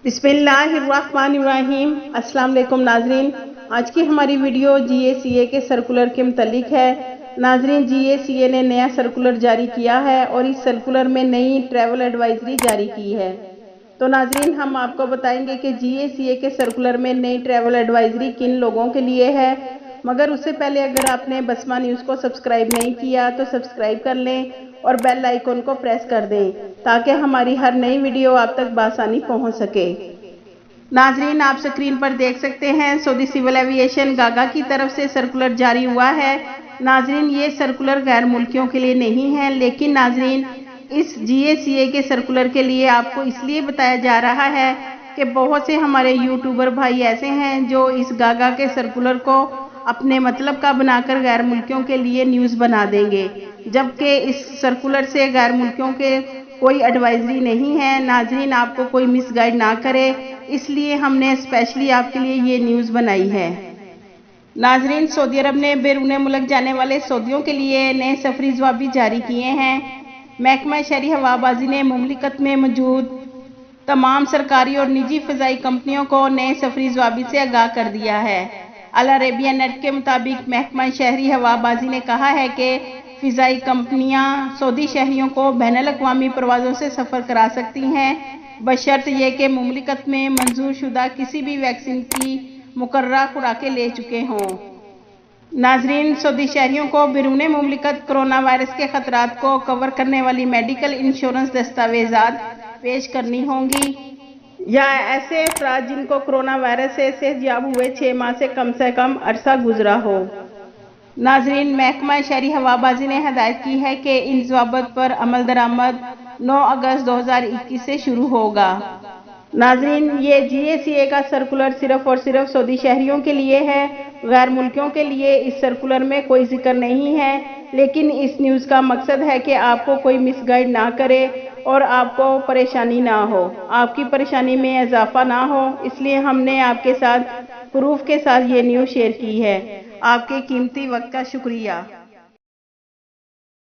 बिस्मिल्लाहिर्रहमानिर्रहीम। अस्सलाम वालेकुम नाजरीन, आज की हमारी वीडियो GACA के सर्कुलर के मुतालिक है। नाजरीन, GACA ने नया सर्कुलर जारी किया है और इस सर्कुलर में नई ट्रैवल एडवाइजरी जारी की है। तो नाजरीन, हम आपको बताएंगे कि GACA के सर्कुलर में नई ट्रैवल एडवाइजरी किन लोगों के लिए है। मगर उससे पहले अगर आपने बसमा न्यूज़ को सब्सक्राइब नहीं किया तो सब्सक्राइब कर लें और बेल आइकन को प्रेस कर दें ताकि हमारी हर नई वीडियो आप तक बआसानी पहुंच सके। नाजरीन, आप स्क्रीन पर देख सकते हैं सऊदी सिविल एविएशन गागा की तरफ से सर्कुलर जारी हुआ है। नाजरीन, ये सर्कुलर गैर मुल्कियों के लिए नहीं है, लेकिन नाजरीन इस GACA के सर्कुलर के लिए आपको इसलिए बताया जा रहा है कि बहुत से हमारे यूट्यूबर भाई ऐसे हैं जो इस गागा के सर्कुलर को अपने मतलब का बनाकर गैर मुल्कियों के लिए न्यूज़ बना देंगे, जबकि इस सर्कुलर से गैर मुल्कियों के कोई एडवाइजरी नहीं है। नाजरीन, आपको कोई मिसगाइड ना करे, इसलिए हमने स्पेशली आपके लिए ये न्यूज़ बनाई है। नाजरीन, सऊदी अरब ने बैरून मुल्क जाने वाले सऊदियों के लिए नए सफरी जवाबी जारी किए हैं। महकमा शहरी हवाबाजी ने मुमलिकत में मौजूद तमाम सरकारी और निजी फ़ज़ाई कंपनियों को नए सफरी जवाबी से आगाह कर दिया है। अल अरेबिया नेट के मुताबिक महकमा शहरी हवाबाजी ने कहा है कि फ़िज़ाई कंपनियां सऊदी शहरियों को बैनुल अक़वामी परवाज़ों से सफ़र करा सकती हैं, बशर्त ये कि मुमलिकत में मंजूर शुदा किसी भी वैक्सीन की मुकर्ररा खुराकें ले चुके हों। नाजरीन, सऊदी शहरियों को बैरून मुमलिकत कोरोना वायरस के ख़तरात को कवर करने वाली मेडिकल इंश्योरेंस दस्तावेज़ात पेश करनी होंगी, या ऐसे अफराद जिनको कोरोना वायरस से सेहतयाब हुए 6 माह से कम अरसा गुजरा हो। नाजरीन, महकमा शहरी हवाबाजी ने हदायत की है कि इन ज़वाबत पर अमल दरामद 9 अगस्त 2021 से शुरू होगा। नाजरीन, ये GACA का सर्कुलर सिर्फ और सिर्फ सऊदी शहरियों के लिए है। गैर मुल्कियों के लिए इस सर्कुलर में कोई जिक्र नहीं है, लेकिन इस न्यूज़ का मकसद है कि आपको कोई मिसगाइड ना करे और आपको परेशानी ना हो, आपकी परेशानी में इजाफा ना हो, इसलिए हमने आपके साथ प्रूफ के साथ ये न्यूज़ शेयर की है। आपके कीमती वक्त का शुक्रिया।